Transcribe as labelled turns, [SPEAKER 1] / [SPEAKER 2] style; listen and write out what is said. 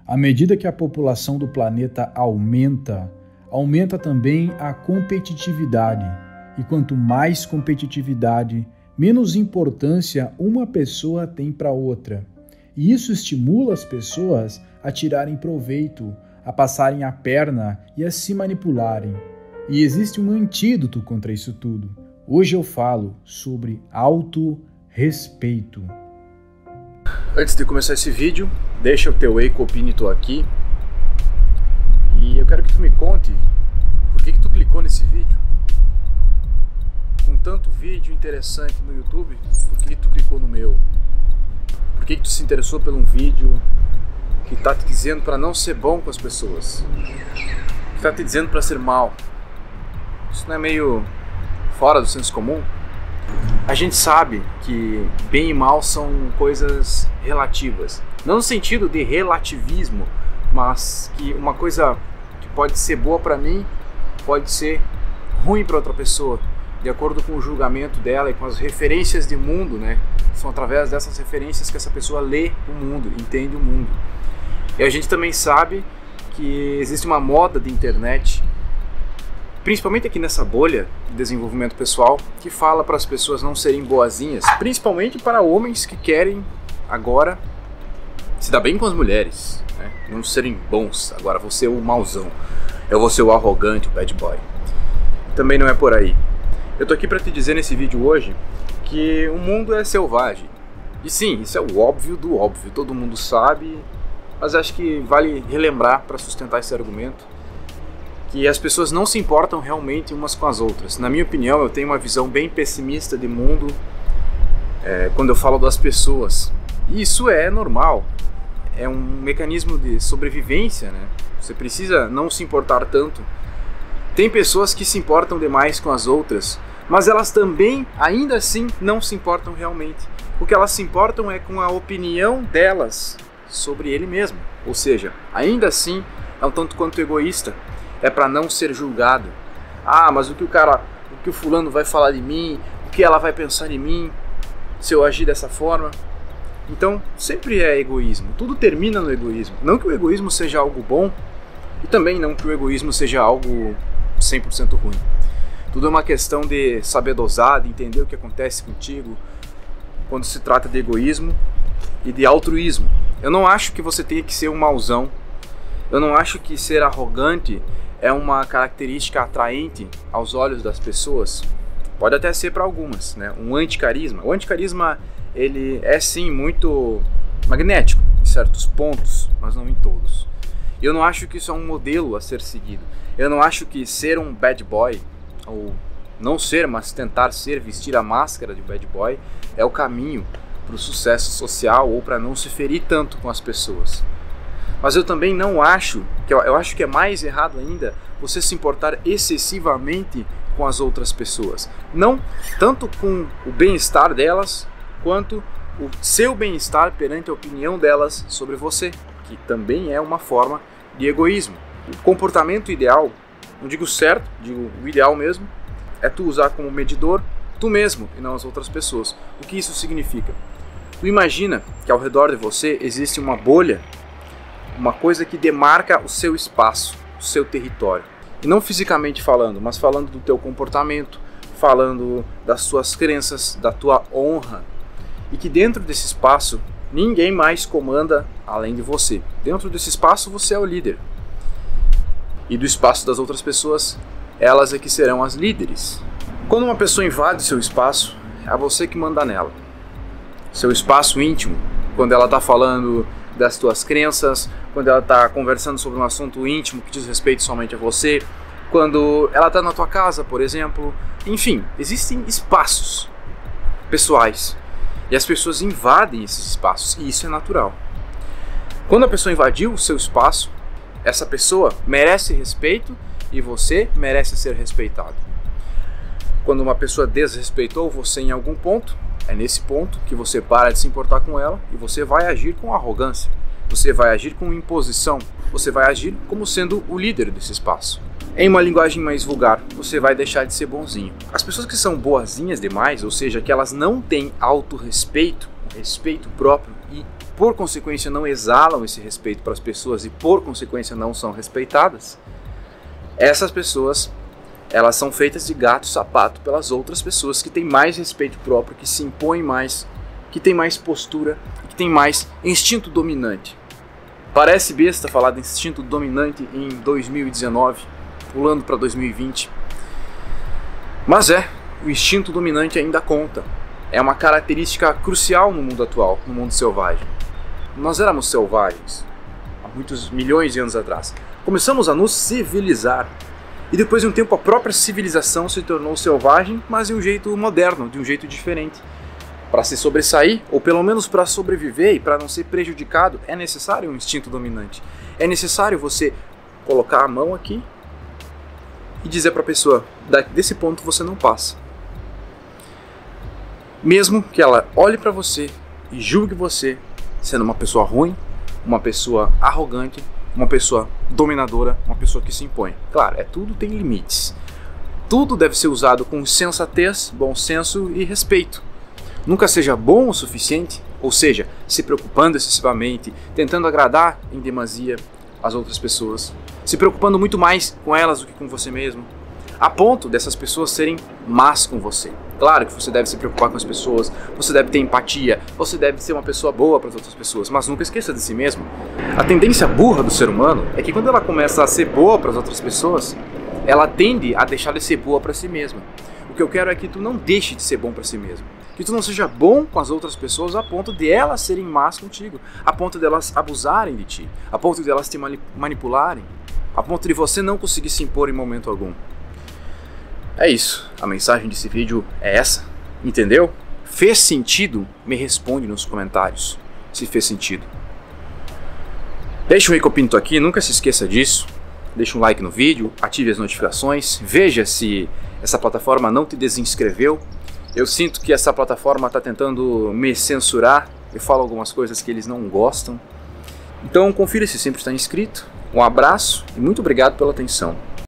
[SPEAKER 1] À medida que a população do planeta aumenta, aumenta também a competitividade. E quanto mais competitividade, menos importância uma pessoa tem para outra. E isso estimula as pessoas a tirarem proveito, a passarem a perna e a se manipularem. E existe um antídoto contra isso tudo. Hoje eu falo sobre autorrespeito.
[SPEAKER 2] Antes de começar esse vídeo, deixa o teu Wake Opinito aqui. E eu quero que tu me conte por que tu clicou nesse vídeo. Com tanto vídeo interessante no YouTube, por que tu clicou no meu? Por que tu se interessou por um vídeo que está te dizendo para não ser bom com as pessoas? Que está te dizendo para ser mal? Isso não é meio fora do senso comum? A gente sabe que bem e mal são coisas relativas. Não no sentido de relativismo, mas que uma coisa que pode ser boa para mim pode ser ruim para outra pessoa, de acordo com o julgamento dela e com as referências de mundo, né? São através dessas referências que essa pessoa lê o mundo, entende o mundo. E a gente também sabe que existe uma moda de internet, principalmente aqui nessa bolha de desenvolvimento pessoal, que fala para as pessoas não serem boazinhas, principalmente para homens que querem agora se dar bem com as mulheres, né? Não serem bons, agora vou ser o mauzão, eu vou ser o arrogante, o bad boy. Também não é por aí. Eu tô aqui para te dizer nesse vídeo hoje que o mundo é selvagem. E sim, isso é o óbvio do óbvio, todo mundo sabe, mas acho que vale relembrar para sustentar esse argumento que as pessoas não se importam realmente umas com as outras. Na minha opinião, eu tenho uma visão bem pessimista de mundo quando eu falo das pessoas. E isso é normal, é um mecanismo de sobrevivência, né? Você precisa não se importar tanto. Tem pessoas que se importam demais com as outras, mas elas também, ainda assim, não se importam realmente. O que elas se importam é com a opinião delas sobre ele mesmo. Ou seja, ainda assim, é um tanto quanto egoísta. É para não ser julgado. Ah, mas o que o fulano vai falar de mim, o que ela vai pensar em mim, se eu agir dessa forma. Então, sempre é egoísmo. Tudo termina no egoísmo. Não que o egoísmo seja algo bom, e também não que o egoísmo seja algo 100% ruim. Tudo é uma questão de saber dosar, de entender o que acontece contigo quando se trata de egoísmo e de altruísmo. Eu não acho que você tenha que ser um mauzão. Eu não acho que ser arrogante é uma característica atraente aos olhos das pessoas. Pode até ser para algumas, né? Um anticarisma. O anticarisma, ele é sim muito magnético em certos pontos, mas não em todos. Eu não acho que isso é um modelo a ser seguido. Eu não acho que ser um bad boy, ou não ser, mas tentar ser, vestir a máscara de bad boy, é o caminho para o sucesso social ou para não se ferir tanto com as pessoas. Mas eu também não acho, eu acho que é mais errado ainda, você se importar excessivamente com as outras pessoas. Não tanto com o bem-estar delas, quanto o seu bem-estar perante a opinião delas sobre você, que também é uma forma de egoísmo. O comportamento ideal, não digo certo, digo o ideal mesmo, é tu usar como medidor tu mesmo e não as outras pessoas. O que isso significa? Tu imagina que ao redor de você existe uma bolha, uma coisa que demarca o seu espaço, o seu território. E não fisicamente falando, mas falando do teu comportamento, falando das suas crenças, da tua honra. E que dentro desse espaço, ninguém mais comanda além de você. Dentro desse espaço, você é o líder. E do espaço das outras pessoas, elas é que serão as líderes. Quando uma pessoa invade o seu espaço, é você que manda nela. Seu espaço íntimo, quando ela está falando das tuas crenças, quando ela está conversando sobre um assunto íntimo que diz respeito somente a você, quando ela está na tua casa, por exemplo. Enfim, existem espaços pessoais e as pessoas invadem esses espaços, e isso é natural. Quando a pessoa invadiu o seu espaço, essa pessoa merece respeito e você merece ser respeitado. Quando uma pessoa desrespeitou você em algum ponto, é nesse ponto que você para de se importar com ela e você vai agir com arrogância, você vai agir com imposição, você vai agir como sendo o líder desse espaço. Em uma linguagem mais vulgar, você vai deixar de ser bonzinho. As pessoas que são boazinhas demais, ou seja, que elas não têm autorrespeito, respeito próprio e por consequência não exalam esse respeito para as pessoas e por consequência não são respeitadas, essas pessoas, elas são feitas de gato e sapato pelas outras pessoas que têm mais respeito próprio, que se impõem mais, que têm mais postura, que têm mais instinto dominante. Parece besta falar de instinto dominante em 2019, pulando para 2020, mas o instinto dominante ainda conta. É uma característica crucial no mundo atual, no mundo selvagem. Nós éramos selvagens há muitos milhões de anos atrás. Começamos a nos civilizar e depois de um tempo a própria civilização se tornou selvagem, mas de um jeito moderno, de um jeito diferente. Para se sobressair, ou pelo menos para sobreviver e para não ser prejudicado, é necessário um instinto dominante. É necessário você colocar a mão aqui e dizer para a pessoa, desse ponto você não passa. Mesmo que ela olhe para você e julgue você sendo uma pessoa ruim, uma pessoa arrogante, uma pessoa dominadora, uma pessoa que se impõe. Claro, tudo tem limites. Tudo deve ser usado com sensatez, bom senso e respeito. Nunca seja bom o suficiente, ou seja, se preocupando excessivamente, tentando agradar em demasia as outras pessoas, se preocupando muito mais com elas do que com você mesmo, a ponto dessas pessoas serem más com você. Claro que você deve se preocupar com as pessoas, você deve ter empatia, você deve ser uma pessoa boa para as outras pessoas, mas nunca esqueça de si mesmo. A tendência burra do ser humano é que quando ela começa a ser boa para as outras pessoas, ela tende a deixar de ser boa para si mesma. O que eu quero é que tu não deixe de ser bom para si mesmo. Que tu não seja bom com as outras pessoas a ponto de elas serem más contigo, a ponto de elas abusarem de ti, a ponto de elas te manipularem, a ponto de você não conseguir se impor em momento algum. É isso, a mensagem desse vídeo é essa, entendeu? Fez sentido? Me responde nos comentários, se fez sentido. Deixa o Rico Pinto aqui, nunca se esqueça disso, deixa um like no vídeo, ative as notificações, veja se essa plataforma não te desinscreveu. Eu sinto que essa plataforma está tentando me censurar, eu falo algumas coisas que eles não gostam. Então confira se sempre está inscrito, um abraço e muito obrigado pela atenção.